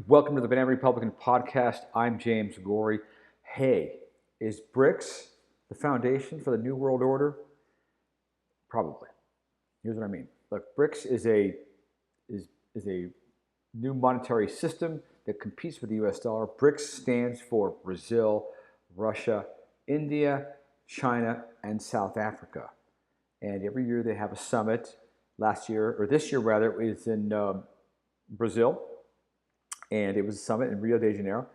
Welcome to the Banana Republican Podcast. I'm James Gorey. Hey, is BRICS the foundation for the New World Order? Probably. Here's what I mean. Look, BRICS is a new monetary system that competes with the US dollar. BRICS stands for Brazil, Russia, India, China, and South Africa. And every year they have a summit. Last year, or this year rather, it was in Brazil, and it was a summit in Rio de Janeiro,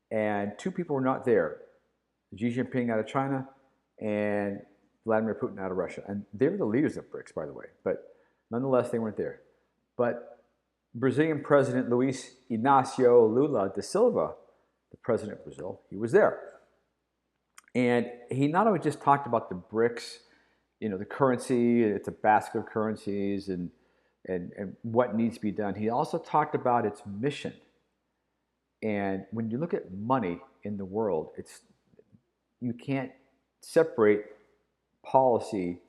and two people were not there: Xi Jinping out of China and Vladimir Putin out of Russia. And they were the leaders of BRICS, by the way, but nonetheless, they weren't there. But Brazilian President Luiz Inácio Lula da Silva, the president of Brazil, he was there. And he not only just talked about the BRICS, the currency, it's a basket of currencies, and what needs to be done. He also talked about its mission. And when you look at money in the world, you can't separate policy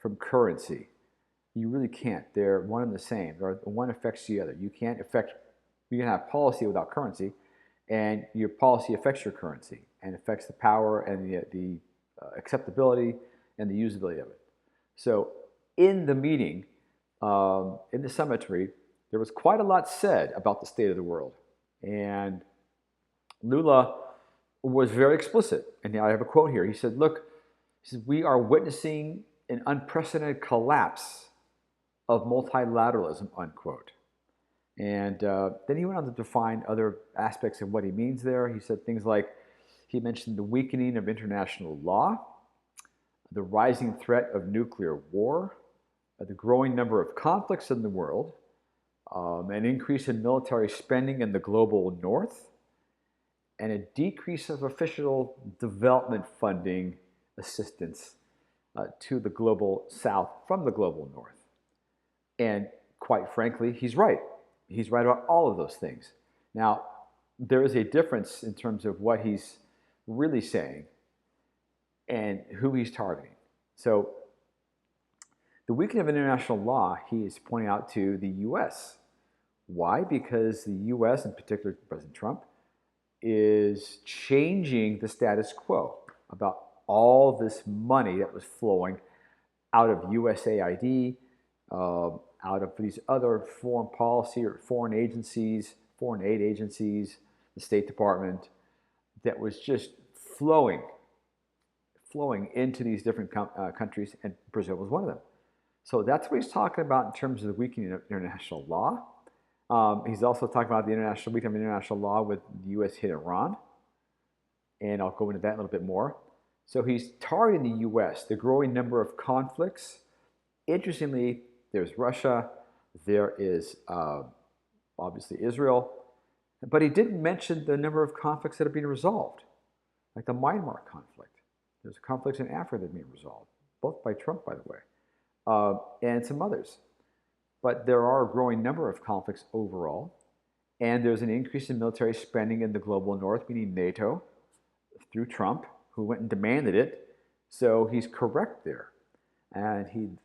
from currency. You really can't. They're one and the same. One affects the other. You can have policy without currency, and your policy affects your currency and affects the power and the acceptability and the usability of it. So in the meeting, in the summatory, there was quite a lot said about the state of the world. And Lula was very explicit. And I have a quote here. He said, look, we are witnessing an unprecedented collapse of multilateralism, unquote. And then he went on to define other aspects of what he means there. He said things like, he mentioned the weakening of international law, the rising threat of nuclear war, the growing number of conflicts in the world, an increase in military spending in the global north, and a decrease of official development funding assistance to the global south from the global north. And quite frankly, he's right. He's right about all of those things. Now, there is a difference in terms of what he's really saying and who he's targeting. So the weakening of international law, he is pointing out to the U.S. Why? Because the U.S., in particular President Trump, is changing the status quo about all this money that was flowing out of USAID, out of these other foreign policy or foreign agencies, foreign aid agencies, the State Department, that was just flowing into these different countries, and Brazil was one of them. So that's what he's talking about in terms of the weakening of international law. He's also talking about the weakening of international law with the U.S. hit Iran, and I'll go into that a little bit more. So he's targeting the U.S., the growing number of conflicts. Interestingly, there's Russia, there is obviously Israel, but he didn't mention the number of conflicts that are being resolved, like the Myanmar conflict. There's conflicts in Africa that are being resolved, both by Trump, by the way, and some others. But there are a growing number of conflicts overall, and there's an increase in military spending in the global north, meaning NATO, through Trump, who went and demanded it. So he's correct there. And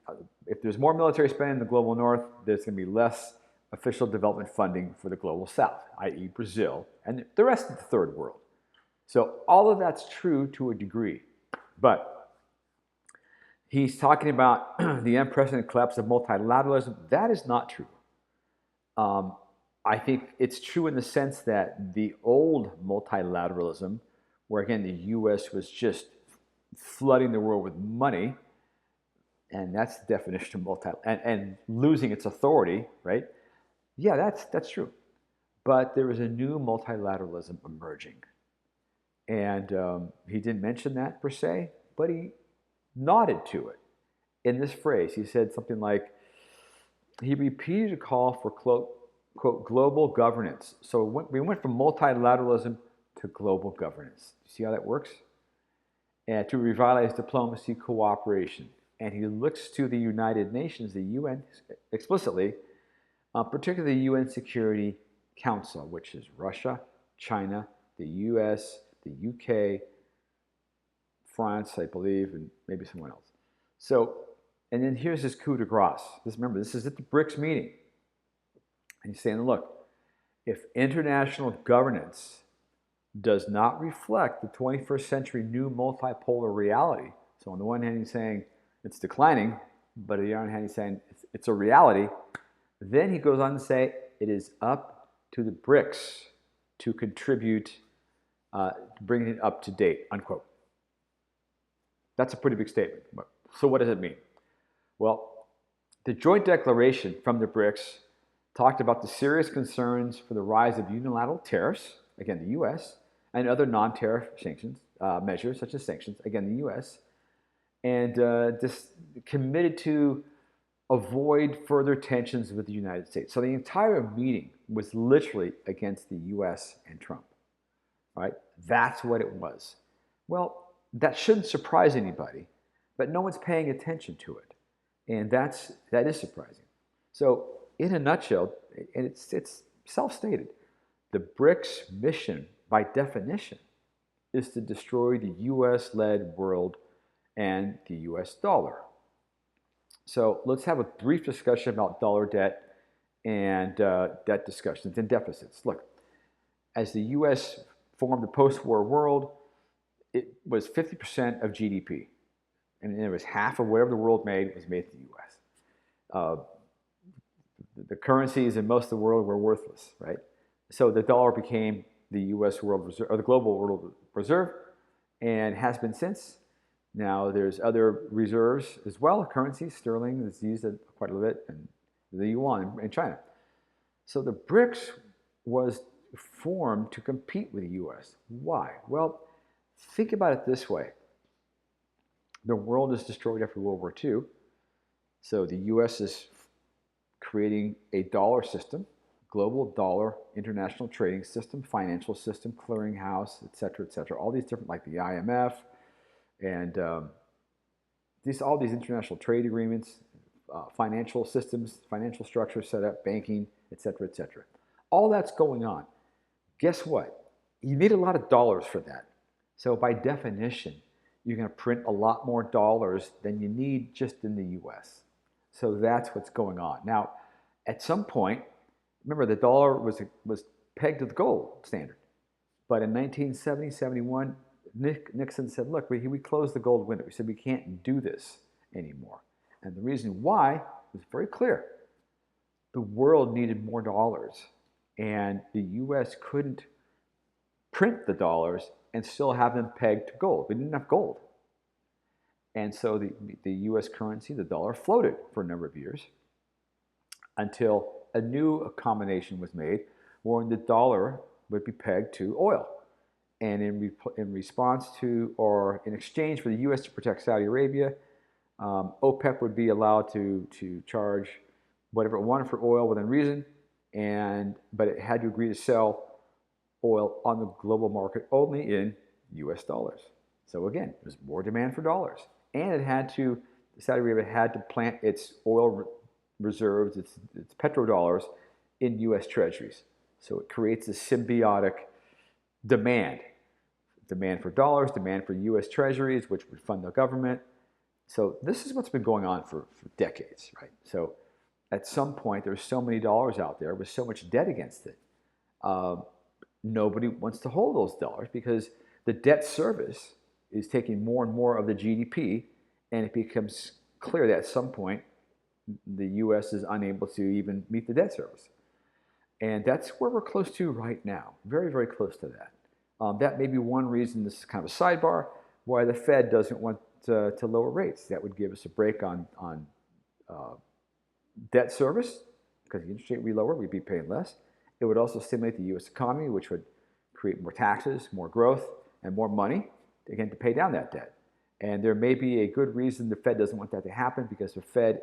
if there's more military spending in the global north, there's going to be less official development funding for the global south, i.e. Brazil, and the rest of the third world. So all of that's true to a degree. But he's talking about the unprecedented collapse of multilateralism. That is not true. I think it's true in the sense that the old multilateralism, where again the U.S. was just flooding the world with money, and that's the definition of and losing its authority, right? Yeah, that's true. But there is a new multilateralism emerging. And he didn't mention that per se, but he nodded to it in this phrase. He said something like, he repeated a call for, quote, global governance. So we went from multilateralism to global governance. You see how that works? And to revitalize diplomacy cooperation. And he looks to the United Nations, the UN, explicitly, particularly the UN Security Council, which is Russia, China, the US, the UK, France, I believe, and maybe someone else. So, and then here's his coup de grace. Remember, this is at the BRICS meeting. And he's saying, look, if international governance does not reflect the 21st century new multipolar reality, so on the one hand he's saying it's declining, but on the other hand he's saying it's a reality, then he goes on to say it is up to the BRICS to contribute, bringing it up to date, unquote. That's a pretty big statement. So what does it mean? Well, the joint declaration from the BRICS talked about the serious concerns for the rise of unilateral tariffs, again, the U.S., and other non-tariff sanctions, measures such as sanctions, again, the U.S., and just committed to avoid further tensions with the United States. So the entire meeting was literally against the U.S. and Trump, right? That's what it was. Well, that shouldn't surprise anybody, but no one's paying attention to it, and that is surprising. So in a nutshell, and it's self-stated, the BRICS mission, by definition, is to destroy the U.S.-led world and the U.S. dollar. So let's have a brief discussion about dollar debt and debt discussions and deficits. Look, as the U.S. formed the post-war world, it was 50% of GDP. And it was half of whatever the world made was made in the U.S. The currencies in most of the world were worthless, right? So the dollar became the U.S. world reserve, or the global world reserve, and has been since. Now there's other reserves as well, currencies, sterling is used quite a little bit, and the yuan in China. So the BRICS was formed to compete with the U.S. Why? Well, think about it this way. The world is destroyed after World War II, so the U.S. is creating a dollar system, global dollar, international trading system, financial system, clearinghouse, et cetera, all these different, like the IMF, and all these international trade agreements, financial systems, financial structures set up, banking, et cetera. All that's going on. Guess what? You need a lot of dollars for that. So by definition, you're going to print a lot more dollars than you need just in the U.S. So that's what's going on. Now, at some point, remember the dollar was pegged to the gold standard. But in 1970, 71, Nixon said, look, we closed the gold window. We said we can't do this anymore. And the reason why was very clear. The world needed more dollars. And the U.S. couldn't print the dollars and still have them pegged to gold. We didn't have gold. And so the U.S. currency, the dollar, floated for a number of years until a new combination was made where the dollar would be pegged to oil. And in response to, or in exchange for the U.S. to protect Saudi Arabia, OPEC would be allowed to charge whatever it wanted for oil within reason, but it had to agree to sell oil on the global market only in U.S. dollars. So again, there's more demand for dollars. And Saudi Arabia had to plant its oil reserves, its petrodollars, in U.S. treasuries. So it creates a symbiotic demand for dollars, demand for U.S. treasuries, which would fund the government. So this is what's been going on for decades, right? So at some point, there's so many dollars out there with so much debt against it. Nobody wants to hold those dollars because the debt service is taking more and more of the GDP, and it becomes clear that at some point, the U.S. is unable to even meet the debt service. And that's where we're close to right now, very, very close to that. That may be one reason, this is kind of a sidebar, why the Fed doesn't want to lower rates. That would give us a break on debt service, because the interest rate would be lower, we'd be paying less. It would also stimulate the U.S. economy, which would create more taxes, more growth, and more money, again, to pay down that debt. And there may be a good reason the Fed doesn't want that to happen, because the Fed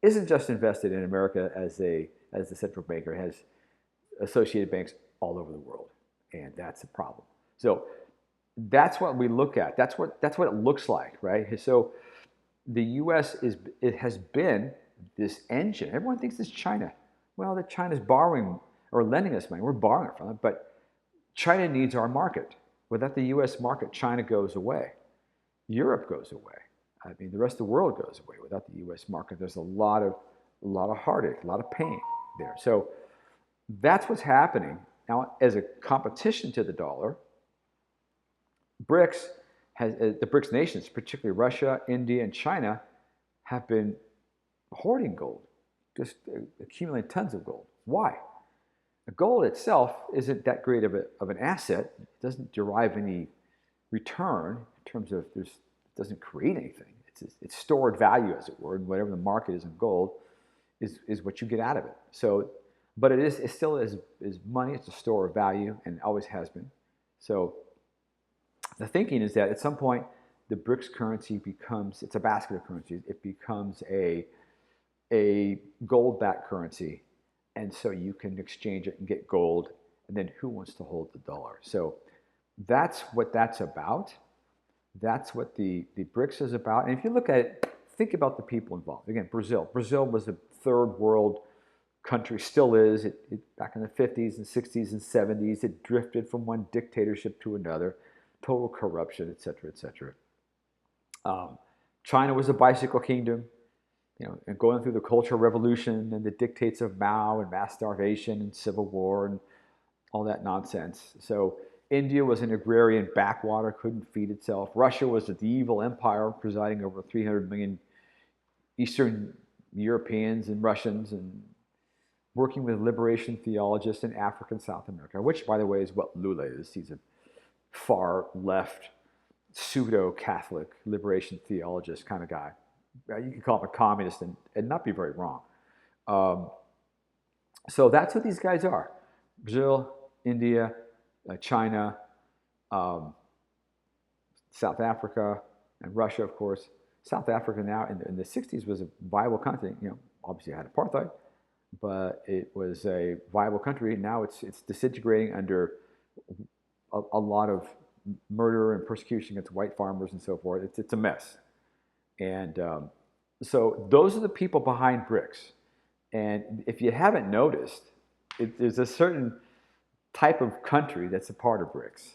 isn't just invested in America as the central banker, has associated banks all over the world, and that's a problem. So that's what we look at. That's what it looks like, right? So the U.S. has been this engine. Everyone thinks it's China. Well, that China's borrowing or lending us money. We're borrowing from it, but China needs our market. Without the U.S. market, China goes away. Europe goes away. I mean, the rest of the world goes away. Without the U.S. market, there's a lot of heartache, a lot of pain there. So that's what's happening. Now, as a competition to the dollar, BRICS the BRICS nations, particularly Russia, India, and China, have been hoarding gold, just accumulating tons of gold. Why? The gold itself isn't that great of an asset. It doesn't derive any return in terms of it doesn't create anything. It's stored value, as it were, and whatever the market is in gold is what you get out of it. So, but it still is money. It's a store of value and always has been. So the thinking is that at some point the BRICS currency it's a basket of currencies. It becomes a gold-backed currency, and so you can exchange it and get gold, and then who wants to hold the dollar? So that's what that's about. That's what the BRICS is about. And if you look at it, think about the people involved. Again, Brazil. Brazil was a third world country, still is. Back in the 50s and 60s and 70s, it drifted from one dictatorship to another, total corruption, et cetera, et cetera. China was a bicycle kingdom, and going through the Cultural Revolution and the dictates of Mao and mass starvation and civil war and all that nonsense. So India was an agrarian backwater, couldn't feed itself. Russia was the evil empire presiding over 300 million Eastern Europeans and Russians, and working with liberation theologists in Africa and South America, which, by the way, is what Lula is. He's a far left, pseudo-Catholic liberation theologist kind of guy. You can call him a communist and not be very wrong. So that's what these guys are. Brazil, India, China, South Africa, and Russia, of course. South Africa now in the 60s was a viable country. Obviously it had apartheid, but it was a viable country. Now it's disintegrating under a lot of murder and persecution against white farmers and so forth. It's a mess. And so those are the people behind BRICS. And if you haven't noticed, there's a certain type of country that's a part of BRICS.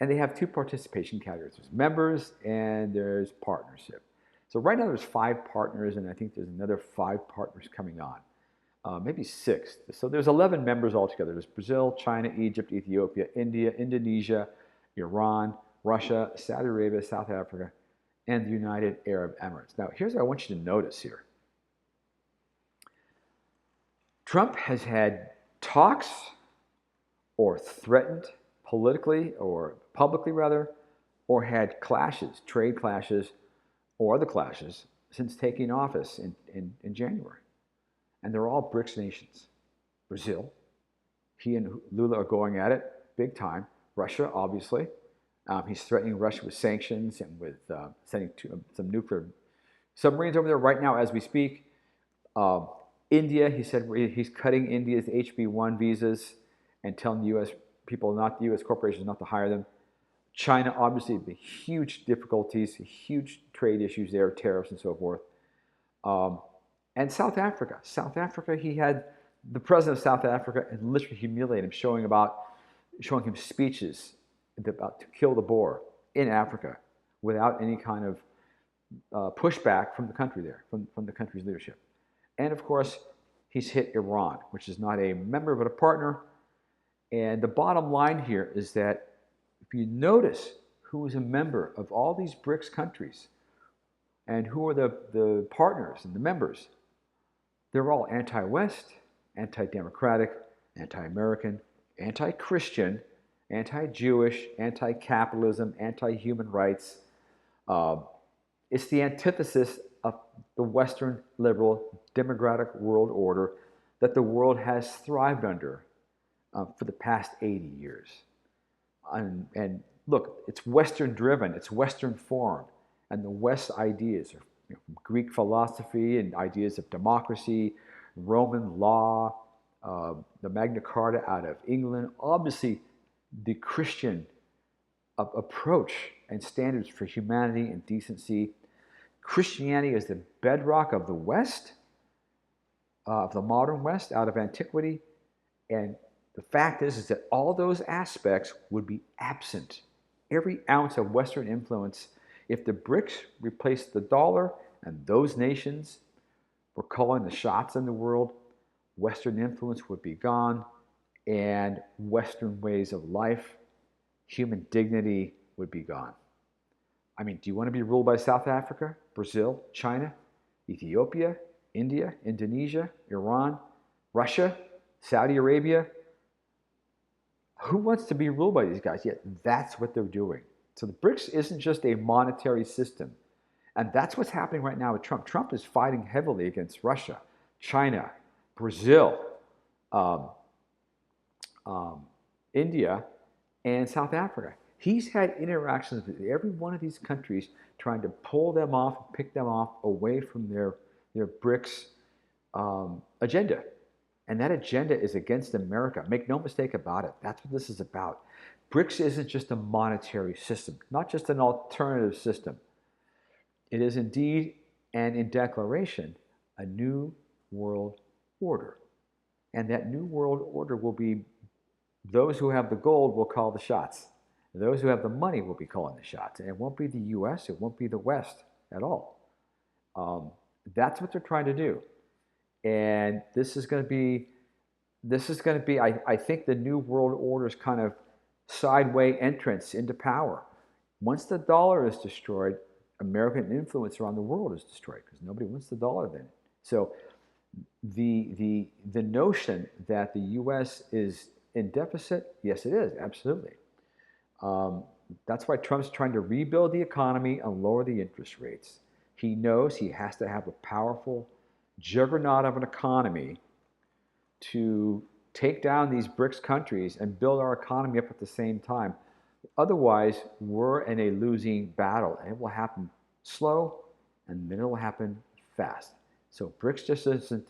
And they have two participation categories. There's members and there's partnership. So right now there's 5 partners, and I think there's another 5 partners coming on. Maybe 6. So there's 11 members altogether. There's Brazil, China, Egypt, Ethiopia, India, Indonesia, Iran, Russia, Saudi Arabia, South Africa, and the United Arab Emirates. Now, here's what I want you to notice here. Trump has had talks or threatened politically or publicly rather, or had clashes, trade clashes, or other clashes since taking office in January. And they're all BRICS nations. Brazil, he and Lula are going at it big time. Russia, obviously. He's threatening Russia with sanctions and with sending some nuclear submarines over there right now as we speak. India, he said he's cutting India's HB1 visas and telling the U.S. people, the U.S. corporations, not to hire them. China, obviously, the huge difficulties, huge trade issues there, tariffs and so forth. And South Africa. South Africa, he had the president of South Africa and literally humiliate him, showing him speeches about to kill the Boer in Africa without any kind of pushback from the country there, from the country's leadership. And of course, he's hit Iran, which is not a member but a partner. And the bottom line here is that if you notice who is a member of all these BRICS countries and who are the partners and the members, they're all anti-West, anti-democratic, anti-American, anti-Christian, anti-Jewish, anti-capitalism, anti-human rights. It's the antithesis of the Western liberal democratic world order that the world has thrived under for the past 80 years. And look, it's Western driven, it's Western formed, and the West ideas are Greek philosophy and ideas of democracy, Roman law, the Magna Carta out of England, obviously the Christian approach and standards for humanity and decency. Christianity is the bedrock of the West, of the modern West, out of antiquity. And the fact is that all those aspects would be absent, every ounce of Western influence, if the BRICS replaced the dollar and those nations were calling the shots in the world. Western influence would be gone, and Western ways of life, human dignity would be gone. I mean, do you want to be ruled by South Africa, Brazil, China, Ethiopia, India, Indonesia, Iran, Russia, Saudi Arabia? Who wants to be ruled by these guys? Yet that's what they're doing. So the BRICS isn't just a monetary system. And that's what's happening right now with Trump. Trump is fighting heavily against Russia, China, Brazil, um, India, and South Africa. He's had interactions with every one of these countries trying to pull them off, pick them off away from their BRICS agenda. And that agenda is against America. Make no mistake about it. That's what this is about. BRICS isn't just a monetary system, not just an alternative system. It is indeed, and in declaration, a new world order. And that new world order will be those who have the gold will call the shots. Those who have the money will be calling the shots. And it won't be the US, it won't be the West at all. That's what they're trying to do. And this is going to be, I think, the new world order's kind of sideway entrance into power. Once the dollar is destroyed, American influence around the world is destroyed because nobody wants the dollar then. So the notion that the U.S. is in deficit, yes, it is, absolutely. That's why Trump's trying to rebuild the economy and lower the interest rates. He knows he has to have a powerful juggernaut of an economy to take down these BRICS countries and build our economy up at the same time. Otherwise, we're in a losing battle, and it will happen slow, and then it will happen fast. So BRICS just isn't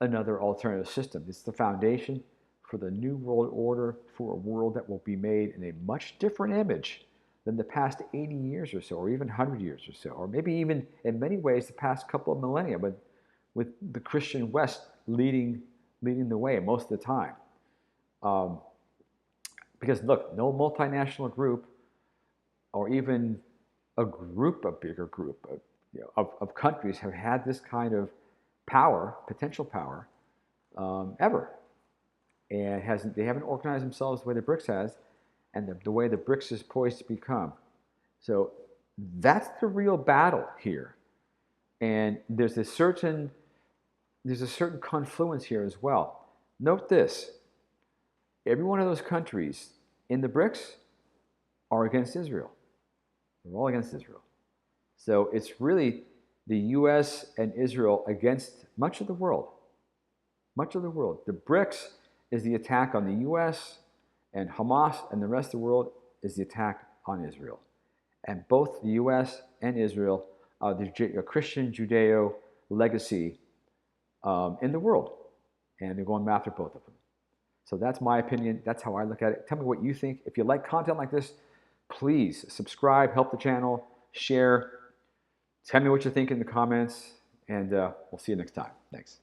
another alternative system. It's the foundation for the new world order, for a world that will be made in a much different image than the past 80 years or so, or even 100 years or so, or maybe even in many ways the past couple of millennia, but with the Christian West leading the way most of the time. Because look, no multinational group, or even a bigger group of countries have had this kind of power, potential power, ever. And they haven't organized themselves the way the BRICS has, and the way the BRICS is poised to become. So that's the real battle here. And there's a certain confluence here as well. Note this: every one of those countries in the BRICS are against Israel. They're all against Israel. So it's really the U.S. and Israel against much of the world. Much of the world. The BRICS is the attack on the U.S., and Hamas and the rest of the world is the attack on Israel. And both the U.S. and Israel are the Christian Judeo legacy in the world. And they're going after both of them. So that's my opinion. That's how I look at it. Tell me what you think. If you like content like this, please subscribe, help the channel, share. Tell me what you think in the comments, and we'll see you next time. Thanks.